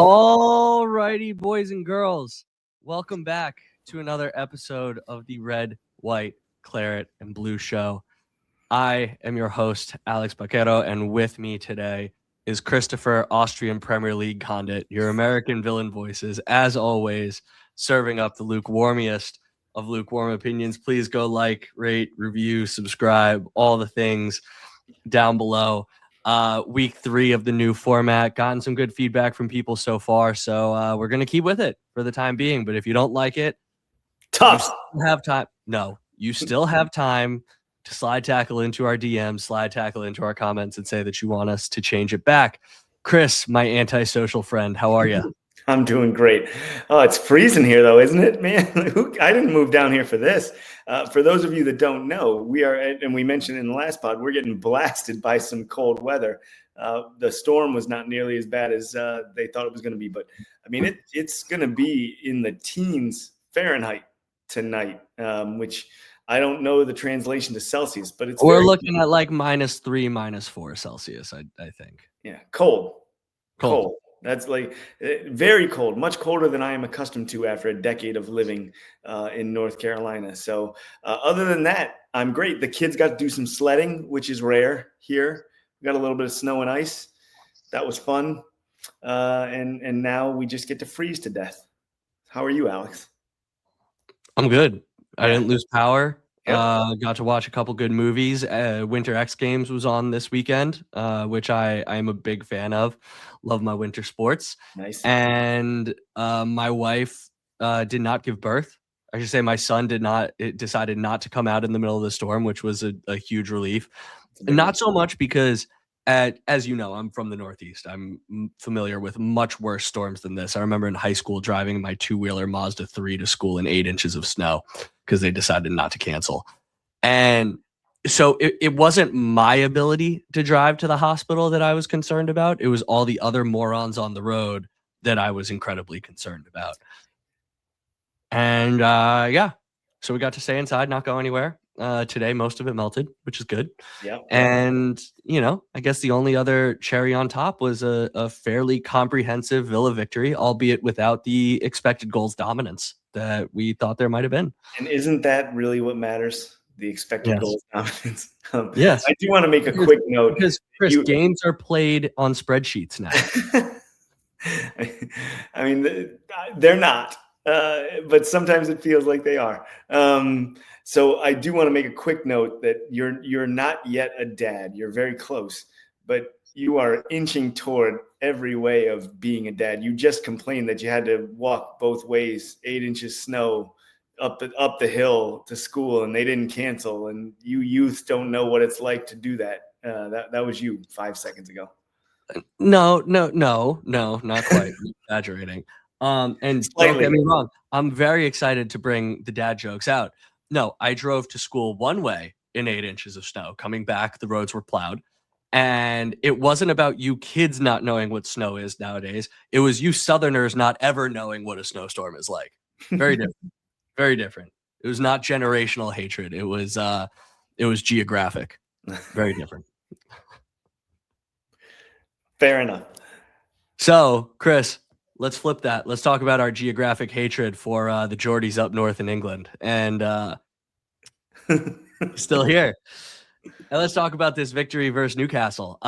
All righty, boys and girls, welcome back to another episode of the Red, White, Claret, and Blue Show. I am your host, Alex Baquero, and with me today is Christopher, Austrian Premier League Condit, your American villain voices, as always, serving up the lukewarmiest of lukewarm opinions. Please go like, rate, review, subscribe, all the things down below. Week 3 of the new format, gotten some good feedback from people so far, so we're gonna keep with it for the time being. But if you don't like it, tough. You have time. No, you still have time to slide tackle into our DMs, slide tackle into our comments, and say that you want us to change it back. Chris, my antisocial friend, how are you? I'm doing great. Oh, it's freezing here, though, isn't it, man? I didn't move down here for this. For those of you that don't know, we are, and we mentioned in the last pod, we're getting blasted by some cold weather. The storm was not nearly as bad as they thought it was going to be, but I mean, it's going to be in the teens Fahrenheit tonight, which I don't know the translation to Celsius, but we're looking at like -3, -4 Celsius, I think. Yeah, cold. That's like very cold, much colder than I am accustomed to after a decade of living in North Carolina. So other than that, I'm great. The kids got to do some sledding, which is rare here. We got a little bit of snow and ice. That was fun. And now we just get to freeze to death. How are you, Alex? I'm good. I didn't lose power. Yep. Got to watch a couple good movies. Winter X Games was on this weekend, which I am a big fan of. Love my winter sports. Nice. And my wife did not give birth. I should say my son decided not to come out in the middle of the storm, which was a huge relief. Not so much because, as you know, I'm from the Northeast. I'm familiar with much worse storms than this. I remember in high school driving my 2-wheeler Mazda 3 to school in 8 inches of snow because they decided not to cancel. And so it wasn't my ability to drive to the hospital that I was concerned about. It was all the other morons on the road that I was incredibly concerned about. And so we got to stay inside, not go anywhere. Today, most of it melted, which is good. Yeah. And, I guess the only other cherry on top was a fairly comprehensive Villa victory, albeit without the expected goals dominance that we thought there might have been. And isn't that really what matters? The expected goals dominance. Yes. I do want to make a quick note. Because, Chris, games are played on spreadsheets now. I mean, they're not. But sometimes it feels like they are. So I do want to make a quick note that you're not yet a dad. You're very close, but you are inching toward every way of being a dad. You just complained that you had to walk both ways, 8 inches snow up the hill to school, and they didn't cancel. And you youth don't know what it's like to do that. That was you 5 seconds ago. No, not quite. Exaggerating. And Slightly. Don't get me wrong, I'm very excited to bring the dad jokes out. No, I drove to school one way in 8 inches of snow. Coming back, the roads were plowed. And it wasn't about you kids not knowing what snow is nowadays. It was you Southerners not ever knowing what a snowstorm is like. Very different. Very different. It was not generational hatred. It was geographic. Very different. Fair enough. So, Chris, let's flip that. Let's talk about our geographic hatred for the Geordies up north in England. And still here. And let's talk about this victory versus Newcastle.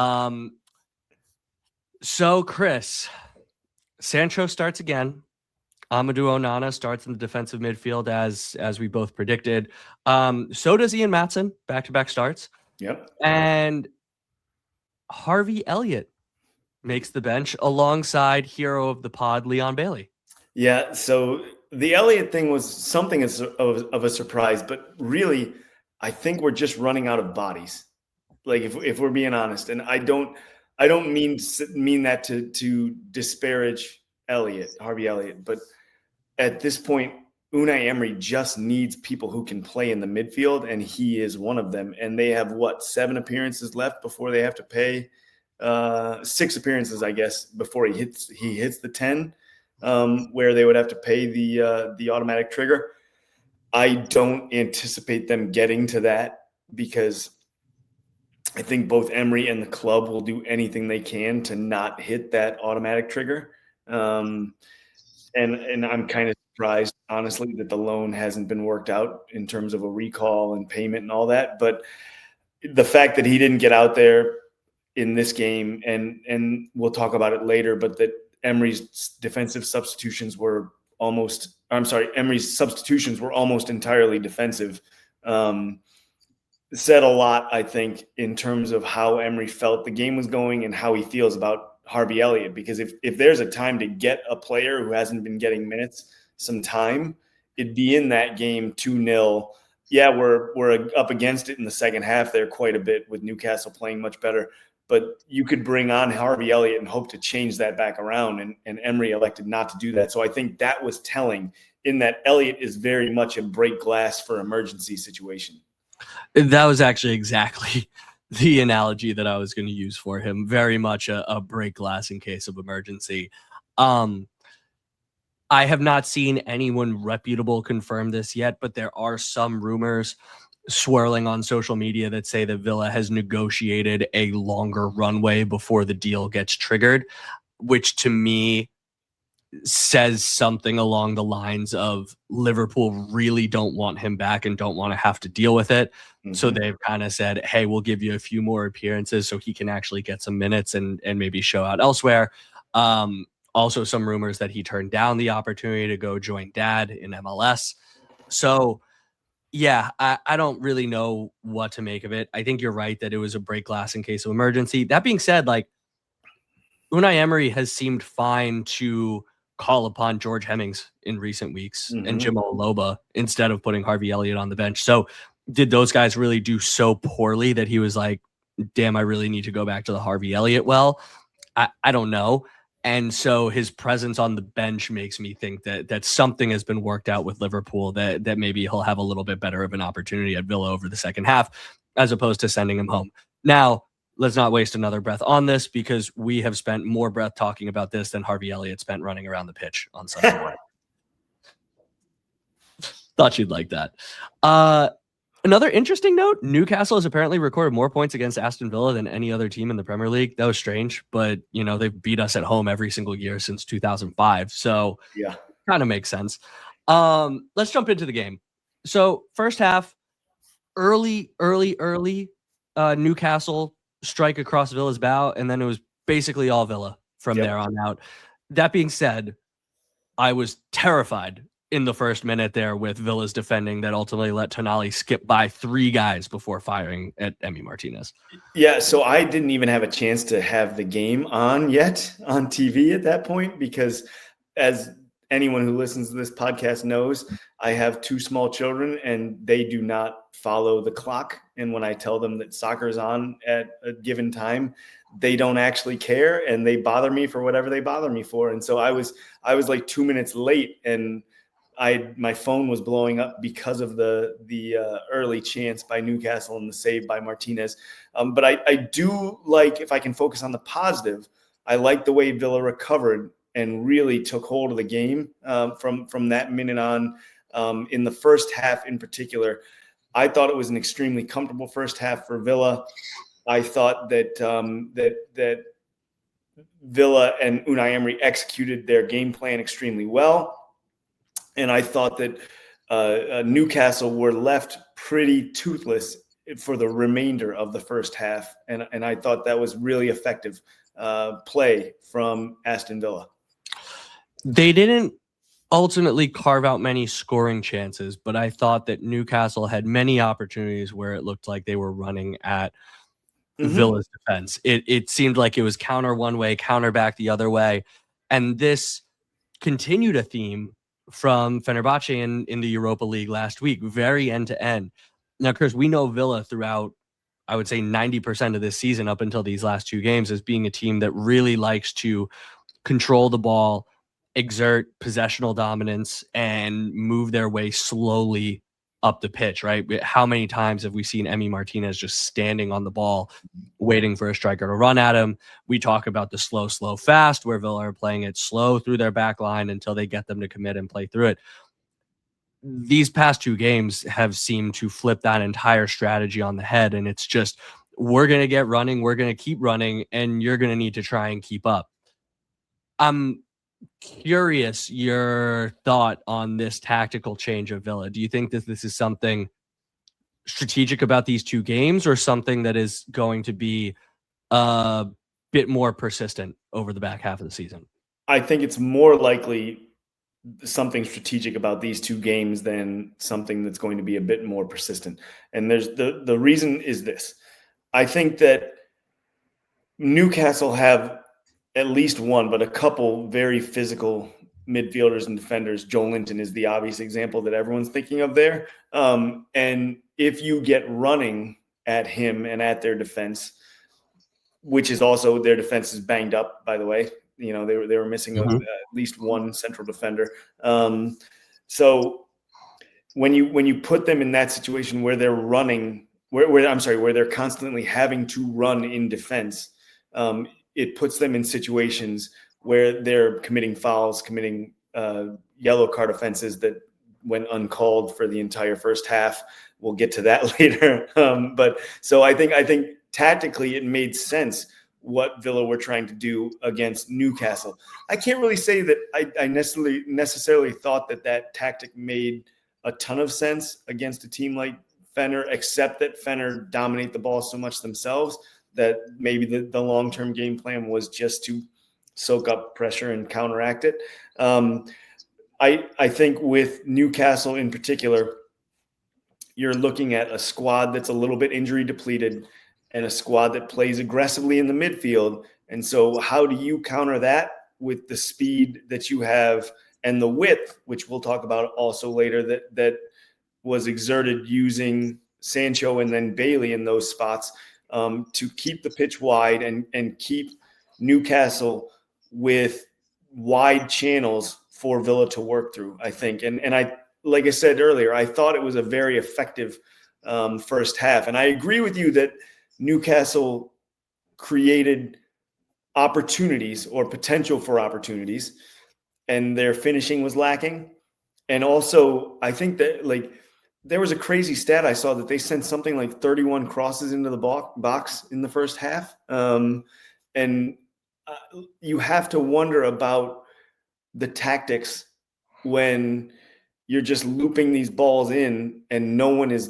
So, Chris, Sancho starts again. Amadou Onana starts in the defensive midfield as we both predicted. So does Ian Maatsen, back-to-back starts. Yep. And Harvey Elliott makes the bench alongside hero of the pod, Leon Bailey. Yeah, so the Elliott thing was something of a surprise, but really, I think we're just running out of bodies. Like if we're being honest, and I don't mean that to disparage Harvey Elliott, but at this point, Unai Emery just needs people who can play in the midfield, and he is one of them. And they have 7 appearances left before they have to pay. 6 appearances, I guess, before he hits the 10, where they would have to pay the automatic trigger. I don't anticipate them getting to that because I think both Emery and the club will do anything they can to not hit that automatic trigger. And I'm kind of surprised, honestly, that the loan hasn't been worked out in terms of a recall and payment and all that. But the fact that he didn't get out there in this game, and we'll talk about it later, but that Emery's substitutions were almost entirely defensive, said a lot, I think, in terms of how Emery felt the game was going and how he feels about Harvey Elliott. Because if there's a time to get a player who hasn't been getting minutes some time, it'd be in that game 2-0. Yeah, we're up against it in the second half there quite a bit with Newcastle playing much better. But you could bring on Harvey Elliott and hope to change that back around, and Emery elected not to do that. So I think that was telling, in that Elliott is very much a break glass for emergency situation. That was actually exactly the analogy that I was going to use for him. Very much a break glass in case of emergency. I have not seen anyone reputable confirm this yet, but there are some rumors swirling on social media that say that Villa has negotiated a longer runway before the deal gets triggered, which to me says something along the lines of Liverpool really don't want him back and don't want to have to deal with it. Mm-hmm. So they've kind of said, hey, we'll give you a few more appearances so he can actually get some minutes and maybe show out elsewhere. Also some rumors that he turned down the opportunity to go join dad in MLS. So yeah, I don't really know what to make of it. I think you're right that it was a break glass in case of emergency. That being said, like, Unai Emery has seemed fine to call upon George Hemmings in recent weeks and Jim Oloba instead of putting Harvey Elliott on the bench. So did those guys really do so poorly that he was like, damn, I really need to go back to the Harvey Elliott well? I don't know. And so his presence on the bench makes me think that something has been worked out with Liverpool, that maybe he'll have a little bit better of an opportunity at Villa over the second half, as opposed to sending him home. Now, let's not waste another breath on this, because we have spent more breath talking about this than Harvey Elliott spent running around the pitch on Sunday morning. Thought you'd like that. Another interesting note, Newcastle has apparently recorded more points against Aston Villa than any other team in the Premier League. That was strange, but, you know, they've beat us at home every single year since 2005. So yeah, kind of makes sense. Let's jump into the game. So first half, early Newcastle strike across Villa's bow, and then it was basically all Villa from there on out. That being said, I was terrified in the first minute there with Villa's defending that ultimately let Tonali skip by 3 guys before firing at Emi Martinez. Yeah, so I didn't even have a chance to have the game on yet on TV at that point, because as anyone who listens to this podcast knows, I have 2 small children and they do not follow the clock. And when I tell them that soccer is on at a given time, they don't actually care, and they bother me for whatever they bother me for. And so I was like 2 minutes late, and my phone was blowing up because of the early chance by Newcastle and the save by Martinez. But I do like, if I can focus on the positive, I like the way Villa recovered and really took hold of the game from that minute on. In the first half in particular, I thought it was an extremely comfortable first half for Villa. I thought that that Villa and Unai Emery executed their game plan extremely well. And I thought that Newcastle were left pretty toothless for the remainder of the first half. And I thought that was really effective play from Aston Villa. They didn't ultimately carve out many scoring chances, but I thought that Newcastle had many opportunities where it looked like they were running at Villa's defense. It seemed like it was counter one way, counter back the other way. And this continued a theme from Fenerbahce in the Europa League last week, very end to end. Now, Chris, we know Villa throughout, I would say 90% of this season up until these last 2 games, as being a team that really likes to control the ball, exert possessional dominance, and move their way slowly up the pitch, right? How many times have we seen Emi Martinez just standing on the ball, waiting for a striker to run at him? We talk about the slow, fast, where Villa are playing it slow through their back line until they get them to commit and play through it. These past 2 games have seemed to flip that entire strategy on the head. And it's just, we're going to get running, we're going to keep running, and you're going to need to try and keep up. I'm curious your thought on this tactical change of Villa. Do you think that this is something strategic about these two games, or something that is going to be a bit more persistent over the back half of the season? I think it's more likely something strategic about these two games than something that's going to be a bit more persistent. And there's the reason is this. I think that Newcastle have at least one, but a couple very physical midfielders and defenders. Joe Linton is the obvious example that everyone's thinking of there. And if you get running at him and at their defense, which is also their defense is banged up, by the way. You know, they were missing at least one central defender. So when you put them in that situation where they're running, where they're constantly having to run in defense, it puts them in situations where they're committing fouls, committing yellow card offenses that went uncalled for the entire first half. We'll get to that later. But so I think tactically it made sense what Villa were trying to do against Newcastle. I can't really say that I necessarily thought that tactic made a ton of sense against a team like Fener, except that Fener dominate the ball so much themselves that maybe the long-term game plan was just to soak up pressure and counteract it. I think with Newcastle in particular, you're looking at a squad that's a little bit injury depleted and a squad that plays aggressively in the midfield. And so how do you counter that with the speed that you have and the width, which we'll talk about also later, that was exerted using Sancho and then Bailey in those spots to keep the pitch wide and keep Newcastle with wide channels for Villa to work through, I think. And I, like I said earlier, I thought it was a very effective first half. And I agree with you that Newcastle created opportunities or potential for opportunities, and their finishing was lacking. And also, I think that there was a crazy stat I saw that they sent something like 31 crosses into the box in the first half. And you have to wonder about the tactics when you're just looping these balls in and no one is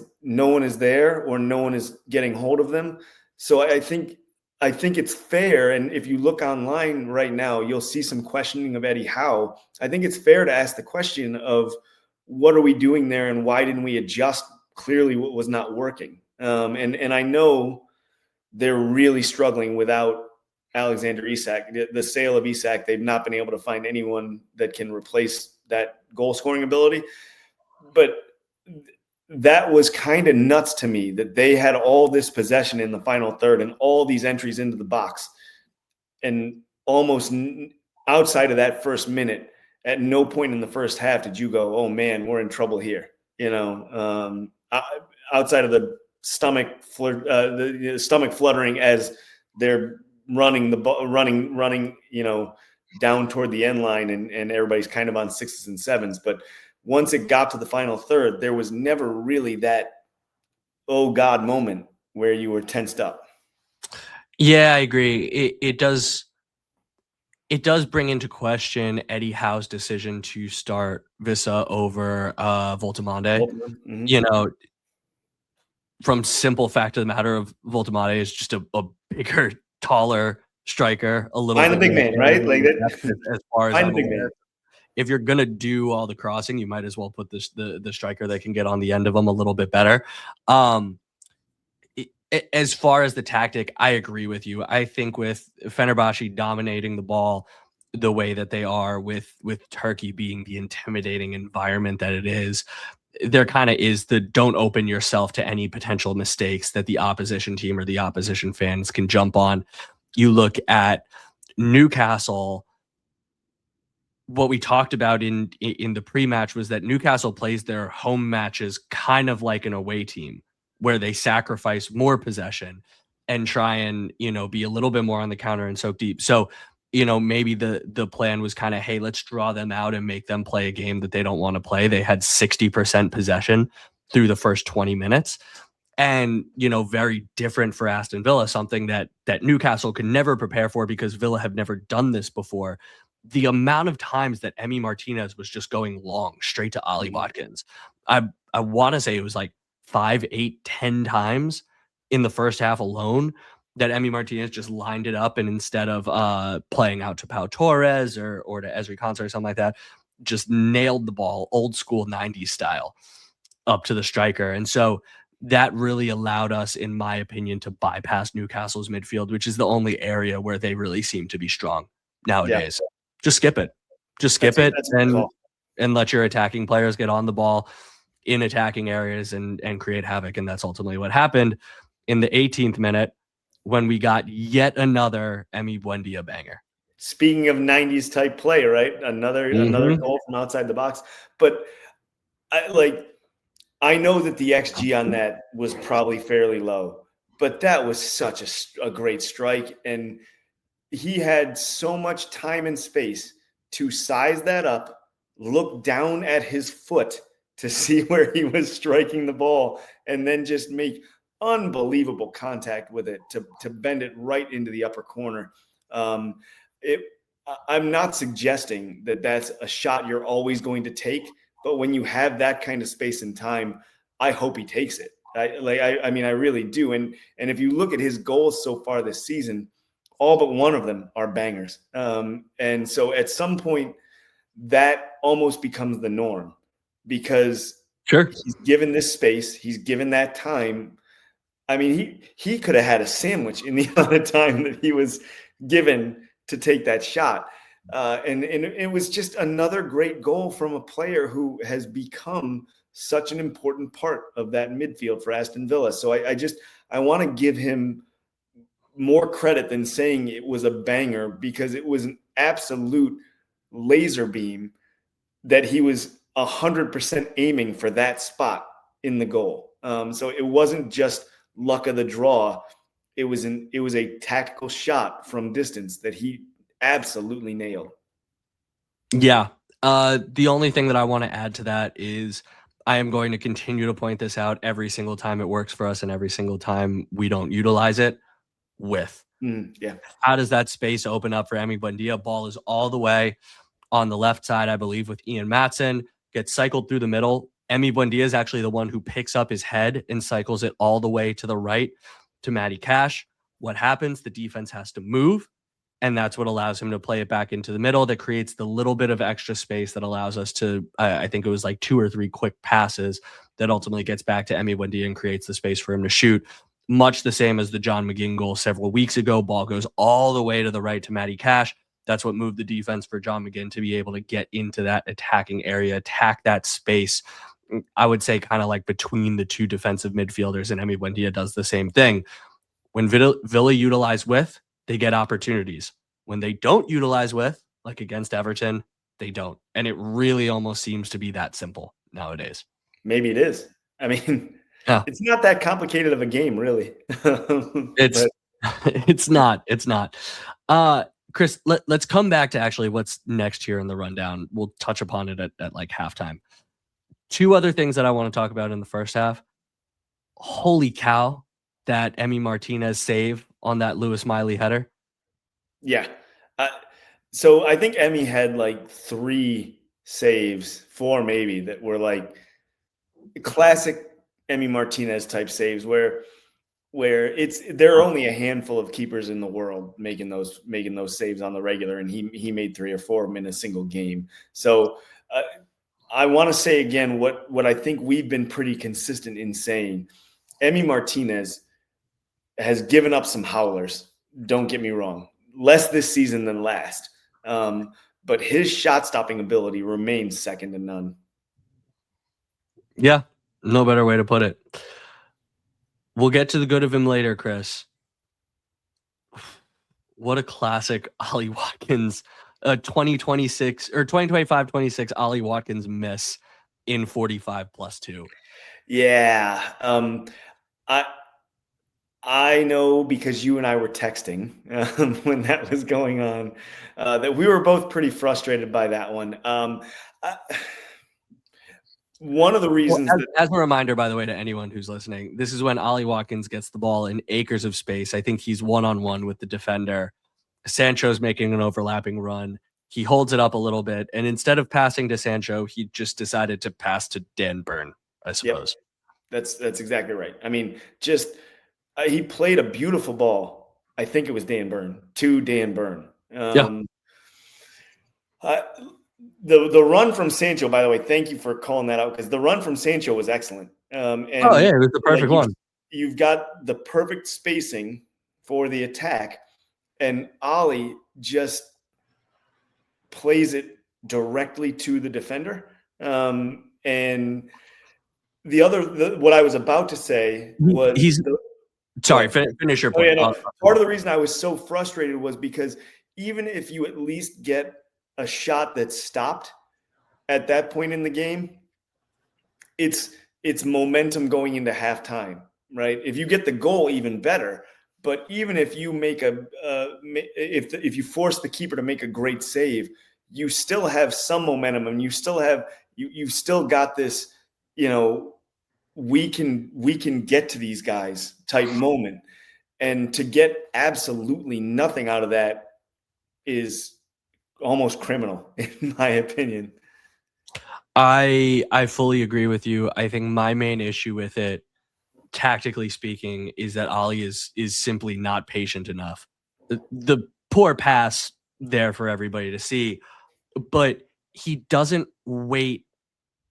there, or no one is getting hold of them. So I think it's fair. And if you look online right now, you'll see some questioning of Eddie Howe. I think it's fair to ask the question of what are we doing there and why didn't we adjust clearly what was not working? And I know they're really struggling without Alexander Isak. The sale of Isak, they've not been able to find anyone that can replace that goal scoring ability. But that was kind of nuts to me that they had all this possession in the final third and all these entries into the box. And almost outside of that first minute, at no point in the first half did you go, oh man, we're in trouble here. You know, outside of the stomach fluttering as they're running, you know, down toward the end line and everybody's kind of on sixes and sevens. But once it got to the final third, there was never really that, oh God moment where you were tensed up. Yeah, I agree. It does bring into question Eddie Howe's decision to start Vissa over Voltemande. Mm-hmm. You know, from simple fact of the matter of Voltemande is just a bigger, taller striker, a little bit big man, right? Like that. As far as I'm big man. If you're gonna do all the crossing, you might as well put the striker that can get on the end of them a little bit better. As far as the tactic, I agree with you. I think with Fenerbahce dominating the ball the way that they are, with Turkey being the intimidating environment that it is, there kind of is the don't open yourself to any potential mistakes that the opposition team or the opposition fans can jump on. You look at Newcastle. What we talked about in the pre-match was that Newcastle plays their home matches kind of like an away team, where they sacrifice more possession and try and, you know, be a little bit more on the counter and soak deep. So, you know, maybe the plan was kind of, hey, let's draw them out and make them play a game that they don't want to play. They had 60% possession through the first 20 minutes. And, you know, very different for Aston Villa, something that Newcastle could never prepare for because Villa have never done this before. the amount of times that Emi Martinez was just going long straight to Ollie Watkins. I want to say it was like 5, 8, 10 times in the first half alone that Emi Martinez just lined it up, and instead of playing out to Pau Torres or to Ezri Konsa or something like that, just nailed the ball old school 90s style up to the striker. And so that really allowed us, in my opinion, to bypass Newcastle's midfield, which is the only area where they really seem to be strong nowadays. Yeah. Just skip it. Just skip it and let your attacking players get on the ball in attacking areas and create havoc. And that's ultimately what happened in the 18th minute when we got yet another Emi Buendia banger. Speaking of 90s type play, right? Another goal from outside the box. But I know that the XG on that was probably fairly low, but that was such a great strike. And he had so much time and space to size that up, look down at his foot to see where he was striking the ball, and then just make unbelievable contact with it to bend it right into the upper corner. I'm not suggesting that that's a shot you're always going to take, but when you have that kind of space and time, I hope he takes it. I mean, I really do. And if you look at his goals so far this season, all but one of them are bangers. And so at some point, that almost becomes the norm, because he's given this space, he's given that time. I mean, he could have had a sandwich in the amount of time that he was given to take that shot. And it was just another great goal from a player who has become such an important part of that midfield for Aston Villa. So I want to give him more credit than saying it was a banger, because it was an absolute laser beam that he was 100% aiming for that spot in the goal. So it wasn't just luck of the draw. It was a tactical shot from distance that he absolutely nailed. Yeah. The only thing that I want to add to that is I am going to continue to point this out every single time it works for us and every single time we don't utilize it. How does that space open up for Emi Buendia? Ball is all the way on the left side, I believe, with Ian Maatsen, gets cycled through the middle. Emi Buendia is actually the one who picks up his head and cycles it all the way to the right to Matty Cash. What happens? The defense has to move, and that's what allows him to play it back into the middle. That creates the little bit of extra space that allows us to, I think it was like 2 or 3 quick passes that ultimately gets back to Emi Buendia and creates the space for him to shoot. Much the same as the John McGinn goal several weeks ago. Ball goes all the way to the right to Matty Cash. That's what moved the defense for John McGinn to be able to get into that attacking area, attack that space. I would say kind of like between the two defensive midfielders, and Emi Buendia does the same thing. When Villa utilize width, they get opportunities. When they don't utilize width, like against Everton, they don't. And it really almost seems to be that simple nowadays. Maybe it is. I mean, it's not that complicated of a game, really. It's not. Chris, let's come back to actually what's next here in the rundown. We'll touch upon it at like halftime. 2 other things that I want to talk about in the first half. Holy cow, that Emi Martinez save on that Lewis Miley header. Yeah. So I think Emi had like 3 saves, 4 maybe, that were like classic Emi Martinez type saves where there are only a handful of keepers in the world making those saves on the regular, and he made 3 or 4 of them in a single game. So I want to say again what I think we've been pretty consistent in saying. Emi Martinez has given up some howlers. Don't get me wrong, less this season than last, but his shot stopping ability remains second to none. Yeah, no better way to put it. We'll get to the good of him later, Chris. What a classic Ollie Watkins 2026 or 2025-26 Ollie Watkins miss in 45+2. Yeah. I know, because you and I were texting when that was going on, that we were both pretty frustrated by that one. One of the reasons as a reminder, by the way, to anyone who's listening, this is when Ollie Watkins gets the ball in acres of space. I think he's one-on-one with the defender. Sancho's making an overlapping run. he holds it up a little bit, and instead of passing to Sancho, he just decided to pass to Dan Burn, I suppose. Yep. That's exactly right. I mean, just he played a beautiful ball. I think it was Dan Burn to Dan Burn. The run from Sancho, by the way, thank you for calling that out, because the run from Sancho was excellent. And it was the perfect one. You've got the perfect spacing for the attack, and Ali just plays it directly to the defender. And what I was about to say was sorry, finish your point. Yeah, no. Part of the reason I was so frustrated was because even if you at least get a shot that's stopped at that point in the game, it's momentum going into halftime, right? If you get the goal, even better. But even if you make if you force the keeper to make a great save, you still have some momentum, and you still got this, we can get to these guys type moment. And to get absolutely nothing out of that is almost criminal, in my opinion. I fully agree with you. I think my main issue with it, tactically speaking, is that Ali is simply not patient enough. The poor pass there for everybody to see, but he doesn't wait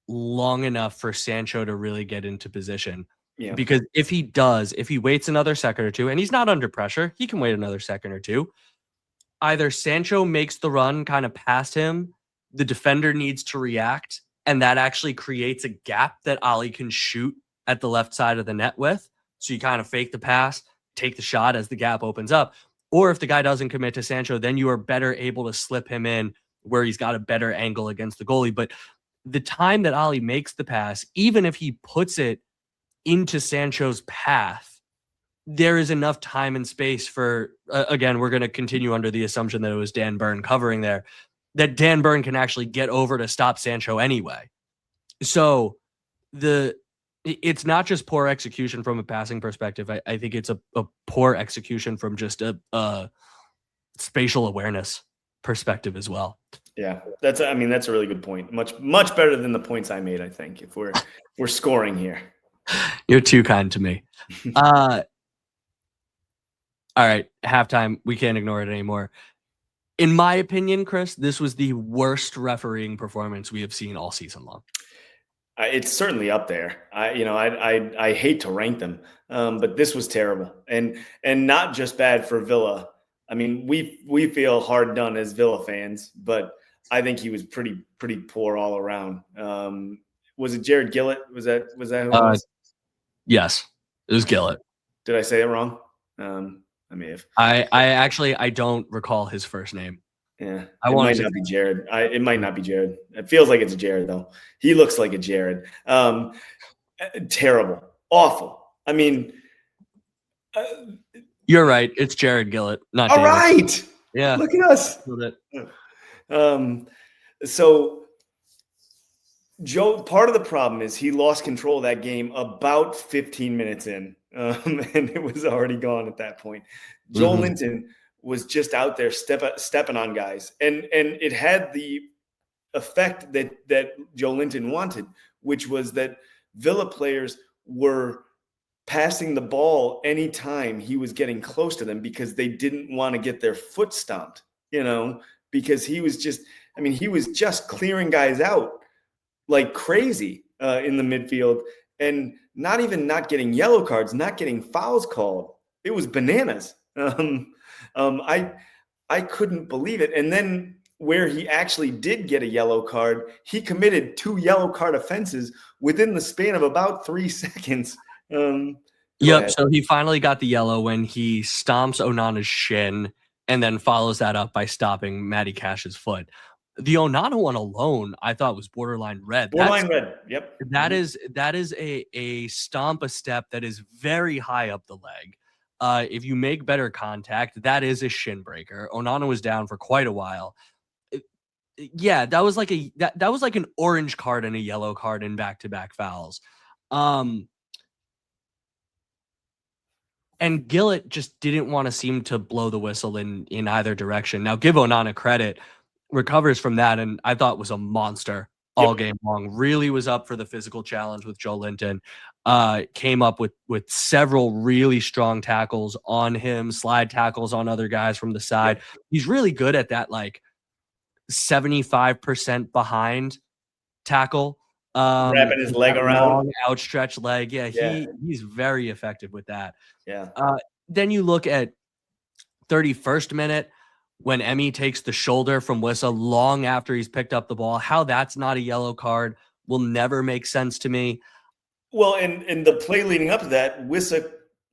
long enough for Sancho to really get into position. Yeah. Because if he waits another second or two, and he's not under pressure, he can wait another second or two. Either Sancho makes the run kind of past him, the defender needs to react, and that actually creates a gap that Ali can shoot at the left side of the net with. So you kind of fake the pass, take the shot as the gap opens up. Or if the guy doesn't commit to Sancho, then you are better able to slip him in where he's got a better angle against the goalie. But the time that Ali makes the pass, even if he puts it into Sancho's path, there is enough time and space for, again, we're going to continue under the assumption that it was Dan Burn covering there, that Dan Burn can actually get over to stop Sancho anyway. So it's not just poor execution from a passing perspective. I think it's a poor execution from just a spatial awareness perspective as well. Yeah, that's a really good point. Much better than the points I made, I think, if we're scoring here. You're too kind to me. All right, halftime, we can't ignore it anymore. In my opinion, Chris, this was the worst refereeing performance we have seen all season long. It's certainly up there. I hate to rank them, but this was terrible, and not just bad for Villa. I mean, we feel hard done as Villa fans, but I think he was pretty poor all around. Was it Jared Gillett? Was that who it was? Yes, it was Gillett. Did I say it wrong? I may have. I don't recall his first name. Yeah, it might not be Jared. It might not be Jared. It feels like it's a Jared, though. He looks like a Jared. Terrible. Awful. I mean, you're right. It's Jared Gillett, not all David. Right. Yeah. Look at us. So Joe, part of the problem is he lost control of that game about 15 minutes in, and it was already gone at that point. Joe Linton was just out there stepping on guys, and it had the effect that Joe Linton wanted, which was that Villa players were passing the ball anytime he was getting close to them because they didn't want to get their foot stomped, because he was just clearing guys out like crazy in the midfield, and not getting yellow cards, not getting fouls called. It was bananas. I couldn't believe it. And then where he actually did get a yellow card, he committed 2 yellow card offenses within the span of about 3 seconds. Yep. So he finally got the yellow when he stomps Onana's shin and then follows that up by stopping Matty Cash's foot. The Onana one alone, I thought, was borderline red. Red. Yep. That is a stomp, a step that is very high up the leg. If you make better contact, that is a shin breaker. Onana was down for quite a while. That was like that was like an orange card and a yellow card in back-to-back fouls. And Gillett just didn't want to seem to blow the whistle in either direction. Now, give Onana credit. recovers from that, and I thought was a monster all game long. Really was up for the physical challenge with Joe Linton. Came up with several really strong tackles on him, slide tackles on other guys from the side. Yep. He's really good at that, like 75% behind tackle. Wrapping his leg around. Long outstretched leg. Yeah, he's very effective with that. Yeah. Then you look at 31st minute when Emmy takes the shoulder from Wissa long after he's picked up the ball. How that's not a yellow card will never make sense to me. Well, and the play leading up to that, Wissa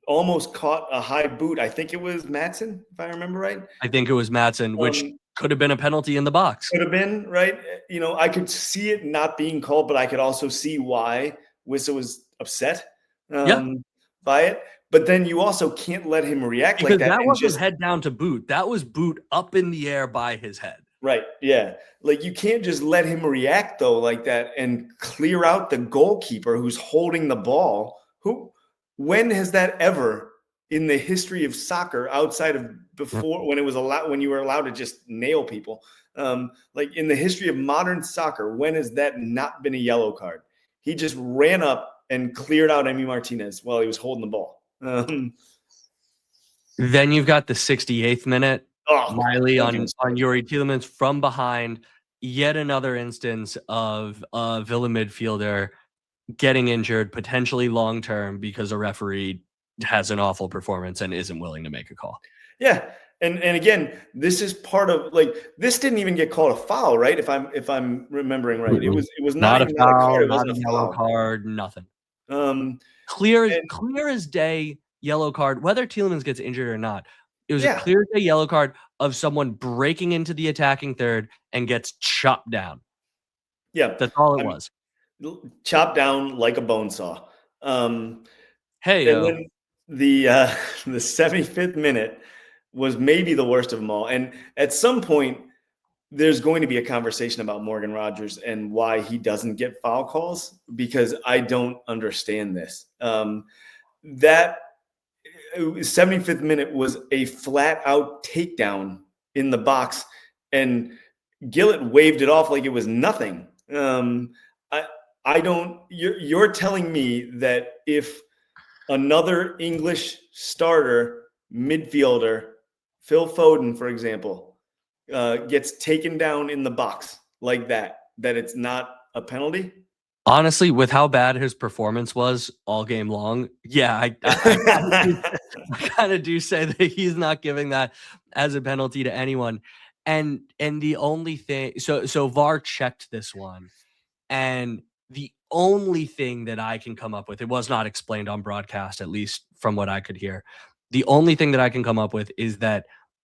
almost caught a high boot. I think it was Mattson, if I remember right. I think it was Mattson, which could have been a penalty in the box. Could have been, right? You know, I could see it not being called, but I could also see why Wissa was upset by it. But then you also can't let him react because like that. That wasn't head down to boot. That was boot up in the air by his head. Right. Yeah. Like you can't just let him react though like that and clear out the goalkeeper who's holding the ball. When has that ever in the history of soccer outside of before when you were allowed to just nail people? Like in the history of modern soccer, when has that not been a yellow card? He just ran up and cleared out Emi Martinez while he was holding the ball. Then you've got the 68th minute. Miley on Youri Tielemans from behind. Yet another instance of a Villa midfielder getting injured, potentially long-term, because a referee has an awful performance and isn't willing to make a call. Yeah. And again, this is part of this didn't even get called a foul, right? If I'm remembering right. It was not even a card, it wasn't a yellow card, nothing. Clear as day yellow card, whether Tielemans gets injured or not. It was a clear as day yellow card of someone breaking into the attacking third and gets chopped down. Yeah. That's all it was. Chopped down like a bone saw. And then the 75th minute was maybe the worst of them all. And at some point, there's going to be a conversation about Morgan Rogers and why he doesn't get foul calls, because I don't understand this. That 75th minute was a flat out takedown in the box, and Gillett waved it off like it was nothing. I don't. You're telling me that if another English starter midfielder, Phil Foden, for example, gets taken down in the box like that it's not a penalty? Honestly, with how bad his performance was all game long, I kind of do say that he's not giving that as a penalty to anyone. And the only thing, so VAR checked this one, and the only thing that I can come up with, it was not explained on broadcast, at least from what I could hear. The only thing that I can come up with is that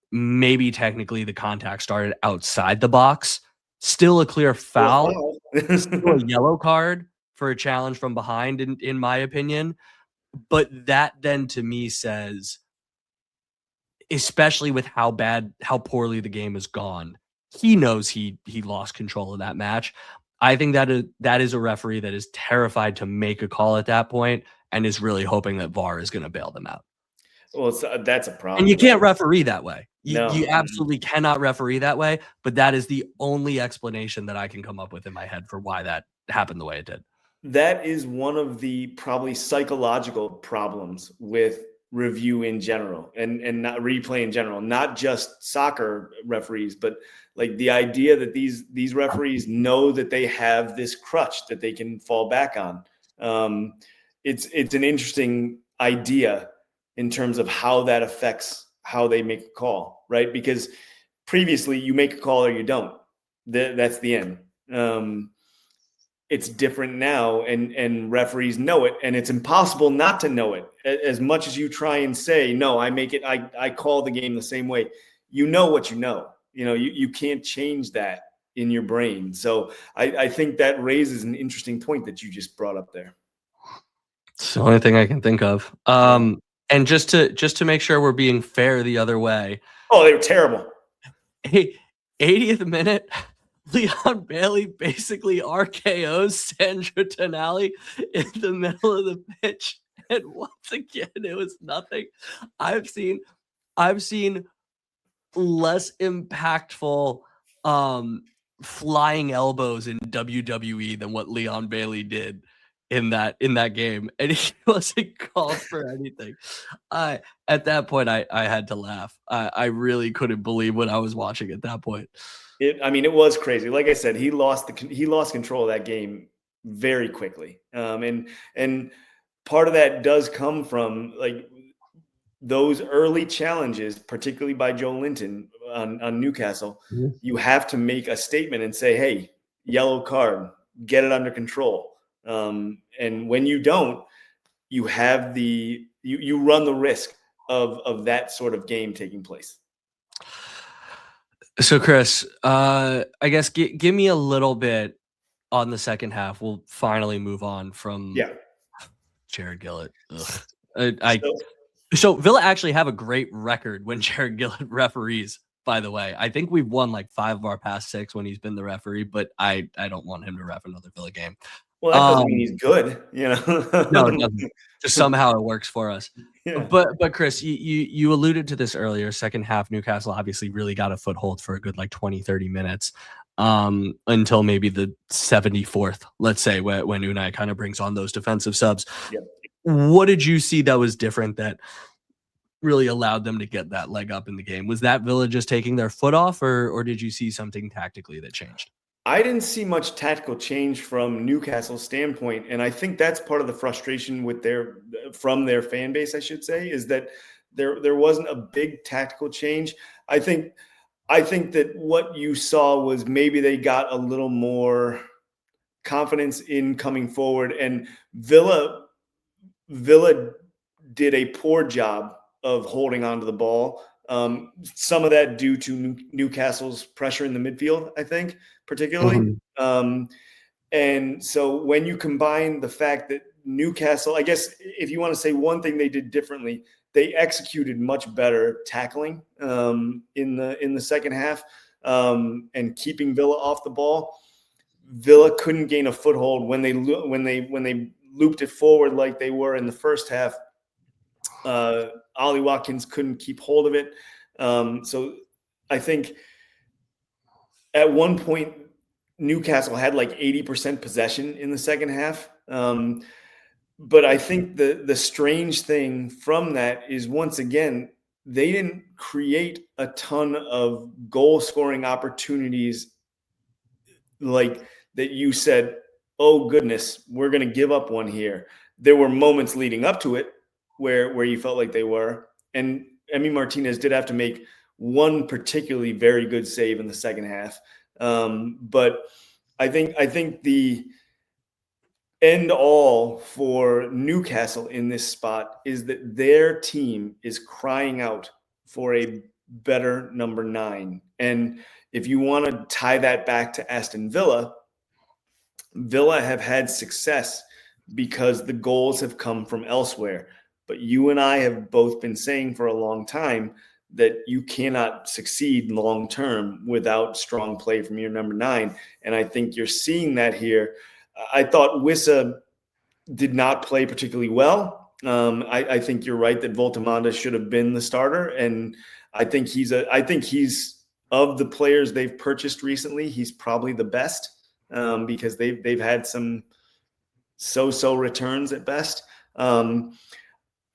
maybe technically the contact started outside the box. Still a clear foul, still a yellow card for a challenge from behind, in my opinion. But that then to me says, especially with how poorly the game has gone, he knows he lost control of that match. I think that is a referee that is terrified to make a call at that point and is really hoping that VAR is going to bail them out. Well, that's a problem. And you can't referee that way. You absolutely cannot referee that way, but that is the only explanation that I can come up with in my head for why that happened the way it did. That is one of the probably psychological problems with review in general and not replay in general, not just soccer referees, but like the idea that these referees know that they have this crutch that they can fall back on. It's an interesting idea in terms of how that affects how they make a call, right? Because previously you make a call or you don't. That's the end. It's different now, and referees know it, and it's impossible not to know it. As much as you try and say, no, I call the game the same way. You know what you know. You can't change that in your brain. So I think that raises an interesting point that you just brought up there. It's the only thing I can think of. And just to make sure we're being fair the other way. Oh, they were terrible. 80th minute, Leon Bailey basically RKO's Sandro Tonali in the middle of the pitch. And once again, it was nothing. I've seen less impactful flying elbows in WWE than what Leon Bailey did in that game, and he wasn't called for anything. At that point, I had to laugh. I really couldn't believe what I was watching at that point. It was crazy. Like I said, he lost control of that game very quickly, and part of that does come from like those early challenges, particularly by Joe Linton on Newcastle. Mm-hmm. You have to make a statement and say, "Hey, yellow card, get it under control." And when you don't, you have you run the risk of that sort of game taking place. So, Chris, I guess give me a little bit on the second half. We'll finally move on from Jared Gillett. So Villa actually have a great record when Jared Gillett referees, by the way. I think we've won like 5 of our past 6 when he's been the referee, but I don't want him to ref another Villa game. Well, that doesn't mean he's good, No, it doesn't. Just somehow it works for us. Yeah. But Chris, you alluded to this earlier. Second half, Newcastle obviously really got a foothold for a good like 20, 30 minutes until maybe the 74th, let's say, when Unai kind of brings on those defensive subs. Yep. What did you see that was different that really allowed them to get that leg up in the game? Was that Villa just taking their foot off, or did you see something tactically that changed? I didn't see much tactical change from Newcastle's standpoint, and I think that's part of the frustration from their fan base, I should say, is that there wasn't a big tactical change. I think that what you saw was maybe they got a little more confidence in coming forward, and Villa did a poor job of holding onto the ball. Some of that due to Newcastle's pressure in the midfield, I think, particularly. Mm-hmm. And so when you combine the fact that Newcastle, I guess if you want to say one thing they did differently, they executed much better tackling in the second half and keeping Villa off the ball. Villa couldn't gain a foothold when they looped it forward like they were in the first half. Ollie Watkins couldn't keep hold of it. So I think at one point Newcastle had like 80% possession in the second half. But I think the strange thing from that is, once again, they didn't create a ton of goal scoring opportunities like that you said, oh goodness, we're going to give up one here. There were moments leading up to it where you felt like they were. And Emi Martinez did have to make one particularly very good save in the second half. But I think the end all for Newcastle in this spot is that their team is crying out for a better number 9. And if you want to tie that back to Aston Villa, Villa have had success because the goals have come from elsewhere. But you and I have both been saying for a long time that you cannot succeed long-term without strong play from your number 9. And I think you're seeing that here. I thought Wissa did not play particularly well. I think you're right that Voltemanda should have been the starter. And I think he's of the players they've purchased recently, he's probably the best because they've had some so-so returns at best.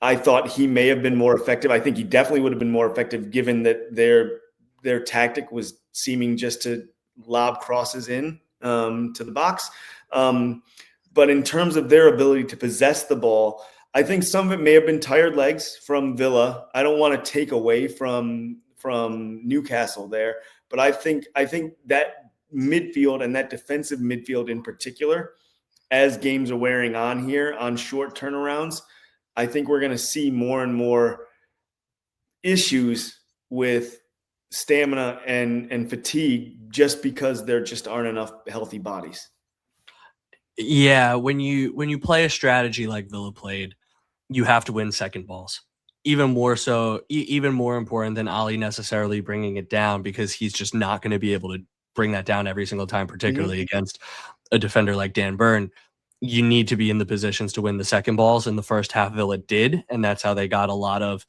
I thought he may have been more effective. I think he definitely would have been more effective given that their tactic was seeming just to lob crosses in to the box. But in terms of their ability to possess the ball, I think some of it may have been tired legs from Villa. I don't want to take away from Newcastle there, but I think that midfield and that defensive midfield in particular, as games are wearing on here on short turnarounds, I think we're going to see more and more issues with stamina and fatigue just because there just aren't enough healthy bodies. Yeah, when you play a strategy like Villa played, you have to win second balls. Even more so, even more important than Ali necessarily bringing it down, because he's just not going to be able to bring that down every single time, particularly against a defender like Dan Burn. You need to be in the positions to win the second balls. In the first half, Villa did, and that's how they got a lot of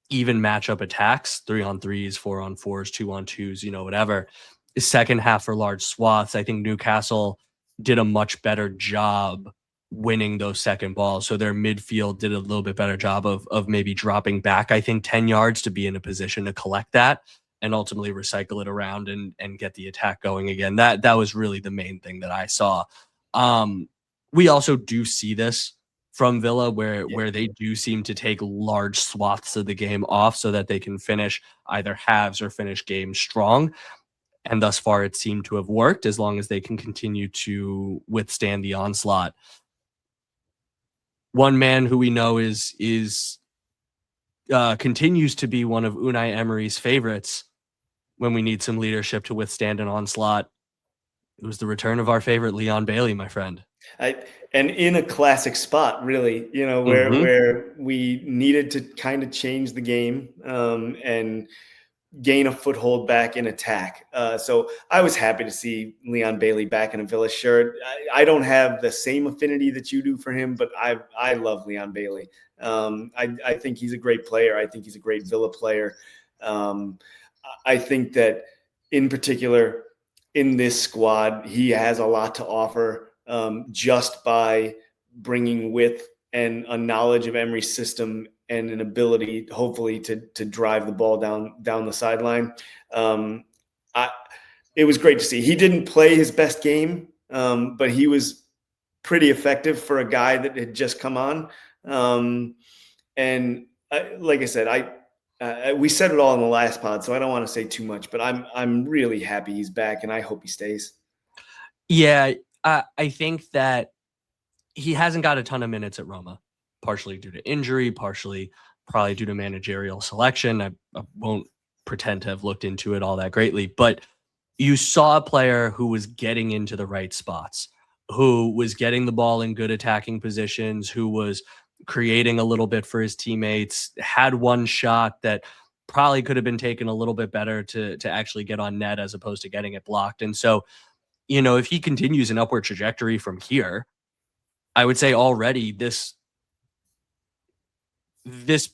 even matchup attacks, 3-on-3s, 4-on-4s, 2-on-2s, whatever. Second half for large swaths, I think Newcastle did a much better job winning those second balls. So their midfield did a little bit better job of maybe dropping back, I think, 10 yards to be in a position to collect that and ultimately recycle it around and get the attack going again. That was really the main thing that I saw. We also do see this from Villa where they do seem to take large swaths of the game off so that they can finish either halves or finish games strong. And thus far, it seemed to have worked as long as they can continue to withstand the onslaught. One man who we know continues to be one of Unai Emery's favorites when we need some leadership to withstand an onslaught. It was the return of our favorite Leon Bailey, my friend. And in a classic spot, really, where we needed to kind of change the game and gain a foothold back in attack. So I was happy to see Leon Bailey back in a Villa shirt. I don't have the same affinity that you do for him, but I love Leon Bailey. I think he's a great player. I think he's a great Villa player. I think that in particular in this squad, he has a lot to offer just by bringing width and a knowledge of Emery's system and an ability, hopefully, to drive the ball down the sideline. It was great to see. He didn't play his best game, but he was pretty effective for a guy that had just come on. Like I said, we said it all in the last pod, so I don't want to say too much. But I'm really happy he's back, and I hope he stays. Yeah, I think that he hasn't got a ton of minutes at Roma, partially due to injury, partially probably due to managerial selection. I won't pretend to have looked into it all that greatly, but you saw a player who was getting into the right spots, who was getting the ball in good attacking positions, who was creating a little bit for his teammates, had one shot that probably could have been taken a little bit better to actually get on net as opposed to getting it blocked. And so, if he continues an upward trajectory from here, I would say already this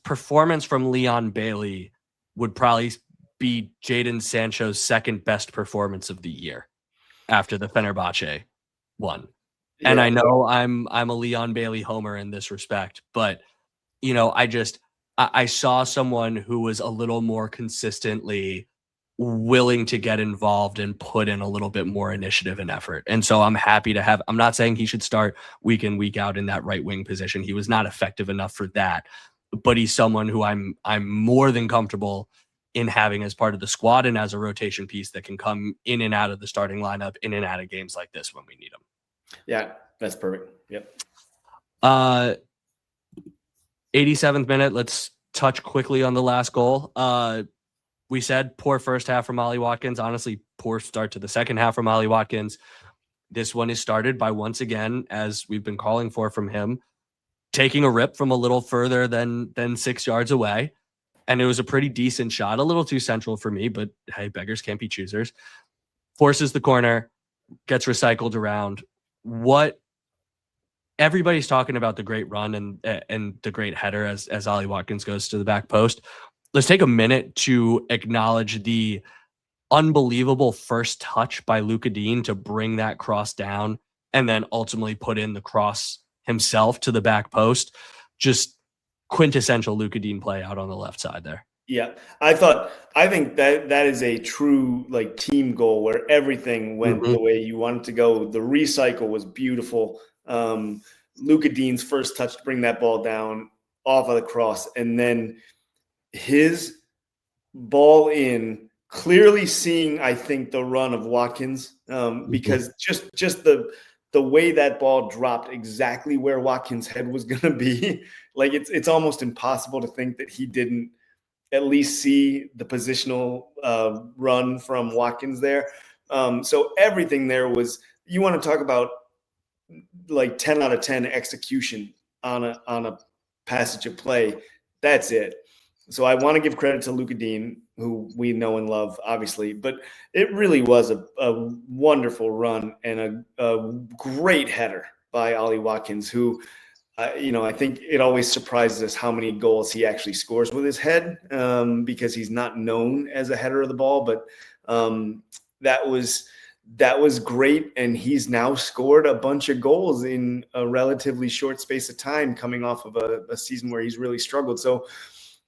performance from Leon Bailey would probably be Jadon Sancho's second best performance of the year after the Fenerbahce one. Yeah. And I know I'm a Leon Bailey homer in this respect, but I saw someone who was a little more consistently willing to get involved and put in a little bit more initiative and effort. And so I'm happy to have, I'm not saying he should start week in, week out in that right wing position. He was not effective enough for that, but he's someone who I'm more than comfortable in having as part of the squad and as a rotation piece that can come in and out of the starting lineup, in and out of games like this when we need him. Yeah, that's perfect. Yep. 87th minute. Let's touch quickly on the last goal. We said poor first half from Ollie Watkins. Honestly, poor start to the second half from Ollie Watkins. This one is started by, once again, as we've been calling for from him, taking a rip from a little further than 6 yards away. And it was a pretty decent shot, a little too central for me, but hey, beggars can't be choosers. Forces the corner, gets recycled around. What everybody's talking about, the great run and the great header as Ollie Watkins goes to the back post. Let's take a minute to acknowledge the unbelievable first touch by Luca Dean to bring that cross down and then ultimately put in the cross himself to the back post. Just quintessential Luca Dean play out on the left side there. Yeah, I think that is a true team goal where everything went the way you wanted to go. The recycle was beautiful. Luca Dean's first touch to bring that ball down off of the cross, and then his ball in, clearly seeing, I think, the run of Watkins, because just the way that ball dropped exactly where Watkins' head was going to be, it's almost impossible to think that he didn't at least see the positional run from Watkins there. So everything there was, you want to talk about 10 out of 10 execution on a passage of play. That's it. So I want to give credit to Luca Dean, who we know and love, obviously, but it really was a wonderful run and a great header by Ollie Watkins, who I think it always surprises us how many goals he actually scores with his head, because he's not known as a header of the ball. But that was great, and he's now scored a bunch of goals in a relatively short space of time, coming off of a season where he's really struggled. So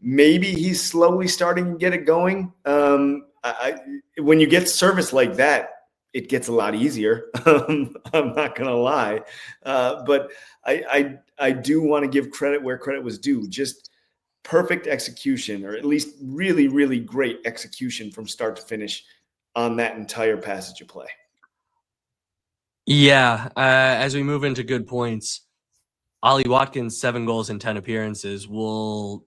maybe he's slowly starting to get it going. When you get service like that, it gets a lot easier. I'm not going to lie. But I do want to give credit where credit was due. Just perfect execution, or at least really, really great execution from start to finish on that entire passage of play. Yeah. As we move into good points, Ollie Watkins, 7 goals in 10 appearances. We'll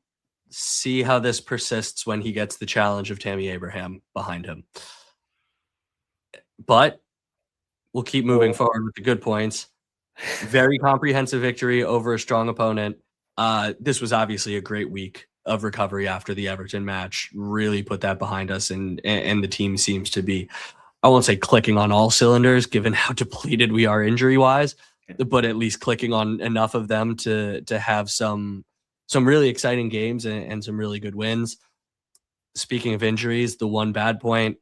see how this persists when he gets the challenge of Tammy Abraham behind him. But we'll keep moving forward with the good points. Very comprehensive victory over a strong opponent. This was obviously a great week of recovery after the Everton match. Really put that behind us, and the team seems to be, I won't say clicking on all cylinders, given how depleted we are injury-wise, but at least clicking on enough of them to have some really exciting games and some really good wins. Speaking of injuries, the one bad point,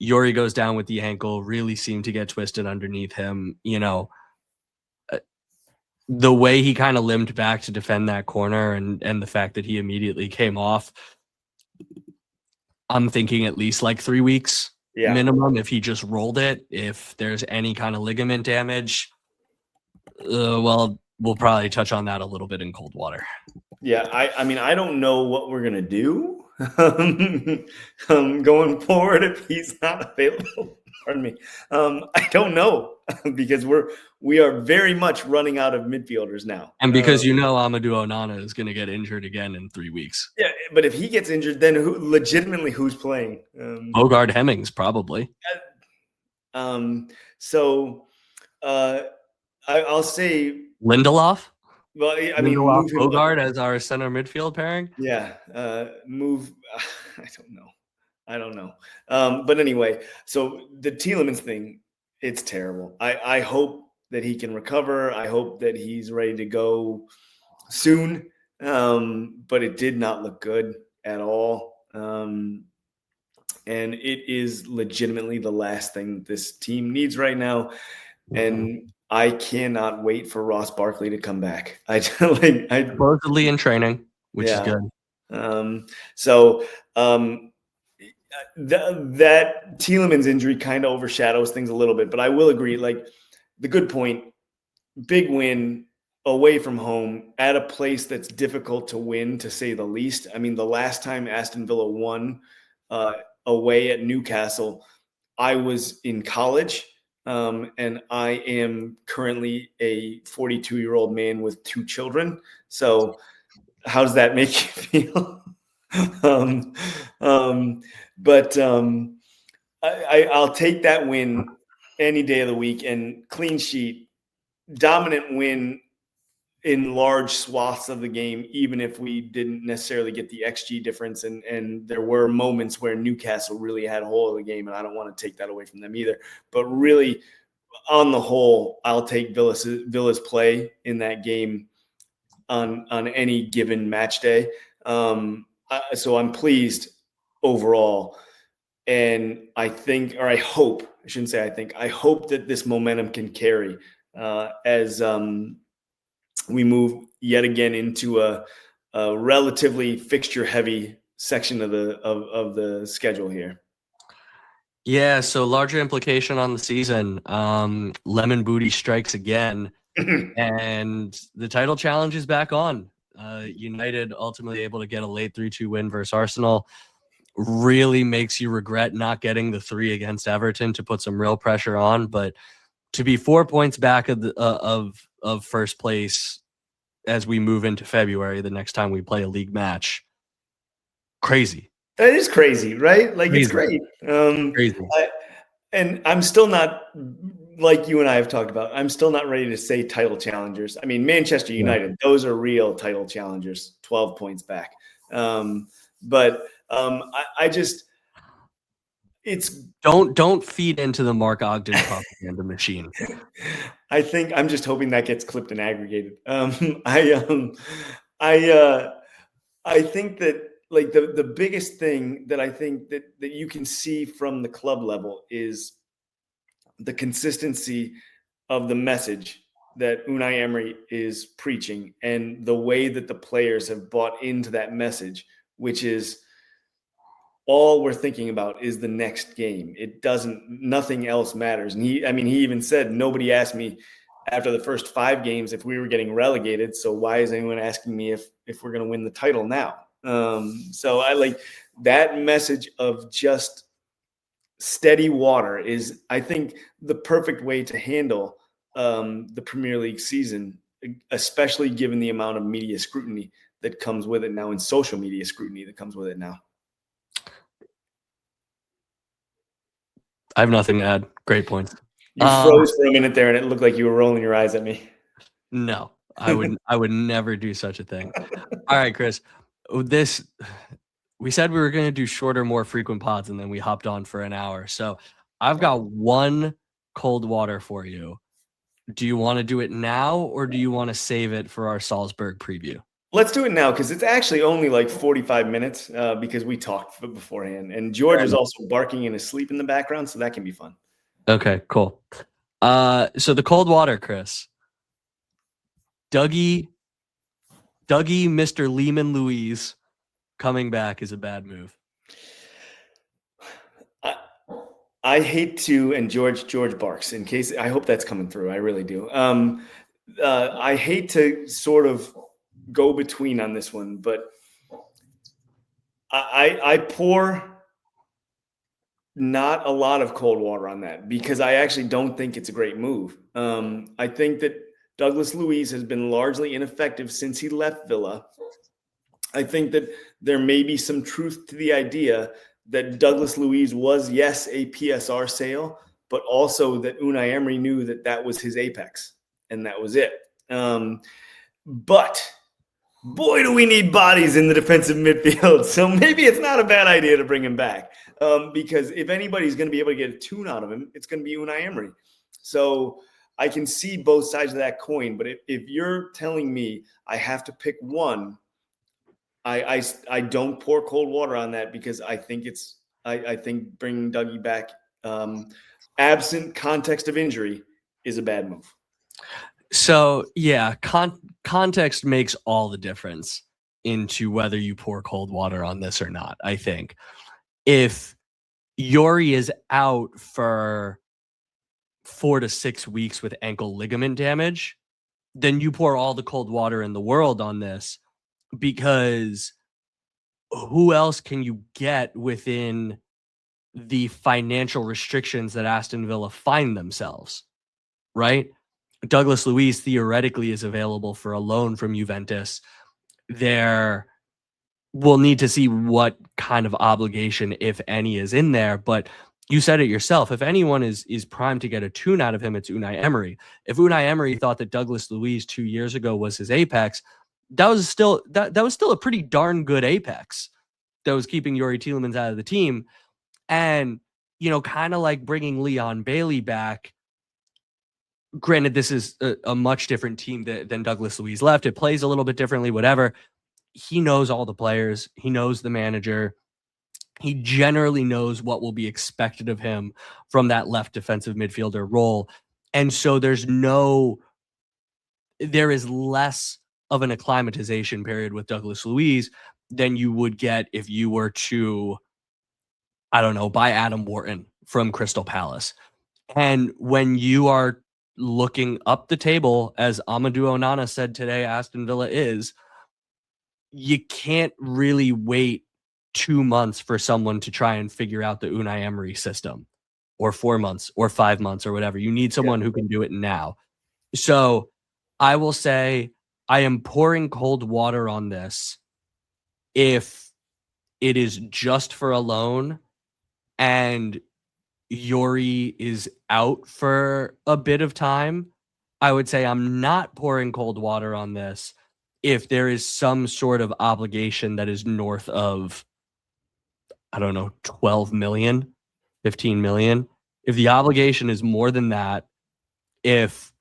Yuri goes down with the ankle, really seemed to get twisted underneath him. The way he kind of limped back to defend that corner, and the fact that he immediately came off, I'm thinking at least like 3 weeks minimum if he just rolled it. If there's any kind of ligament damage, well, we'll probably touch on that a little bit in cold water. Yeah, I mean, I don't know what we're going to do going forward if he's not available. Pardon me. I don't know, because we are very much running out of midfielders now. And because Amadou Onana is going to get injured again in 3 weeks. Yeah, but if he gets injured, then who's playing? Bogard Hemmings, probably. So I'll say Lindelof. Well, I mean, Lindelof, Bogard as our center midfield pairing. Yeah, move. I don't know. But anyway, so the Tielemans thing, it's terrible. I hope that he can recover. I hope that he's ready to go soon. But it did not look good at all. And it is legitimately the last thing this team needs right now. And I cannot wait for Ross Barkley to come back. Supposedly in training, which is good. That Tielemans injury kind of overshadows things a little bit, but I will agree. Like, the good point, big win away from home at a place that's difficult to win, to say the least. I mean, the last time Aston Villa won away at Newcastle, I was in college. And I am currently a 42-year-old man with 2 children. So how does that make you feel? I'll take that win any day of the week, and clean sheet, dominant win in large swaths of the game, even if we didn't necessarily get the XG difference. And there were moments where Newcastle really had a hold of the game, and I don't want to take that away from them either. But really, on the whole, I'll take Villa's play in that game on any given match day. So I'm pleased overall. And I hope that this momentum can carry as we move yet again into a relatively fixture-heavy section of the schedule here. Yeah, so larger implication on the season. Lemon Booty strikes again, and the title challenge is back on. United ultimately able to get a late 3-2 win versus Arsenal. Really makes you regret not getting the 3 against Everton to put some real pressure on, but to be 4 points back of first place as we move into February, the next time we play a league match, crazy. That is crazy, right? Like, crazy. It's great. Crazy. And I'm still not, like you and I have talked about, I'm still not ready to say title challengers. I mean, Manchester United, those are real title challengers, 12 points back. I just, it's Don't feed into the Mark Ogden propaganda machine. I think I'm just hoping that gets clipped and aggregated. I think that like the biggest thing that I think that you can see from the club level is the consistency of the message that Unai Emery is preaching and the way that the players have bought into that message, which is all we're thinking about is the next game. It doesn't, nothing else matters. And he even said, nobody asked me after the first 5 games if we were getting relegated. So why is anyone asking me if we're going to win the title now? So I like that message of just steady water is, I think, the perfect way to handle the Premier League season, especially given the amount of media scrutiny that comes with it now and social media scrutiny that comes with it now. I have nothing to add. Great points. You froze for a minute there, and it looked like you were rolling your eyes at me. No, I would never do such a thing. All right, Chris. We said we were going to do shorter, more frequent pods, and then we hopped on for an hour. So I've got one cold water for you. Do you want to do it now, or do you want to save it for our Salzburg preview? Let's do it now, because it's actually only like 45 minutes because we talked beforehand. And George is also barking in his sleep in the background, so that can be fun. Okay, cool. So the cold water, Chris. Dougie, Mr. Lehman Louise coming back is a bad move. I hate to, and George barks, in case, I hope that's coming through. I really do. I hate to sort of go between on this one, but I pour not a lot of cold water on that because I actually don't think it's a great move. I think that Douglas Luiz has been largely ineffective since he left Villa. I think that there may be some truth to the idea that Douglas Luiz was, yes, a PSR sale, but also that Unai Emery knew that that was his apex and that was it. But boy, do we need bodies in the defensive midfield. So maybe it's not a bad idea to bring him back because if anybody's going to be able to get a tune out of him, it's going to be Unai Emery. So I can see both sides of that coin. But if you're telling me I have to pick one, I don't pour cold water on that because I think I think bringing Dougie back, absent context of injury, is a bad move. So yeah, context makes all the difference into whether you pour cold water on this or not. I think if Yuri is out for 4 to 6 weeks with ankle ligament damage, then you pour all the cold water in the world on this, because who else can you get within the financial restrictions that Aston Villa find themselves, right? Douglas Luiz theoretically is available for a loan from Juventus. We'll need to see what kind of obligation, if any, is in there. But you said it yourself. If anyone is primed to get a tune out of him, it's Unai Emery. If Unai Emery thought that Douglas Luiz 2 years ago was his apex, that was still a pretty darn good apex that was keeping Yuri Tielemans out of the team. And, kind of like bringing Leon Bailey back. Granted, this is a much different team than Douglas Luiz left. It plays a little bit differently, whatever. He knows all the players. He knows the manager. He generally knows what will be expected of him from that left defensive midfielder role. And so there is less of an acclimatization period with Douglas Luiz than you would get if you were to, I don't know, buy Adam Wharton from Crystal Palace. And when you are looking up the table, as Amadou Onana said today, Aston Villa is, you can't really wait 2 months for someone to try and figure out the Unai Emery system, or 4 months or 5 months or whatever. You need someone who can do it now. So I will say I am pouring cold water on this if it is just for a loan and Yuri is out for a bit of time. I would say I'm not pouring cold water on this if there is some sort of obligation that is north of, I don't know, 12 million 15 million. If the obligation is more than that, if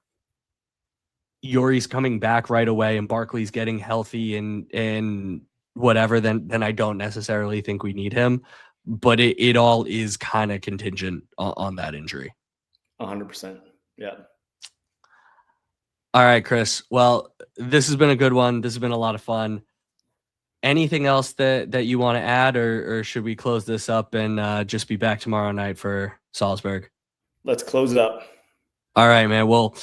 Yuri's coming back right away and Barkley's getting healthy and whatever, then I don't necessarily think we need him. But it all is kind of contingent on that injury. 100%. Yeah. All right, Chris. Well, this has been a good one. This has been a lot of fun. Anything else that you want to add, or should we close this up and just be back tomorrow night for Salzburg? Let's close it up. All right, man. Well,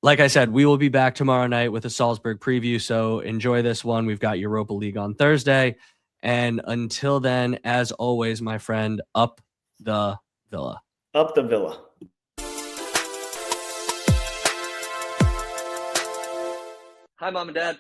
like I said, we will be back tomorrow night with a Salzburg preview, so enjoy this one. We've got Europa League on Thursday. And until then, as always, my friend, up the Villa. Up the Villa. Hi, Mom and Dad.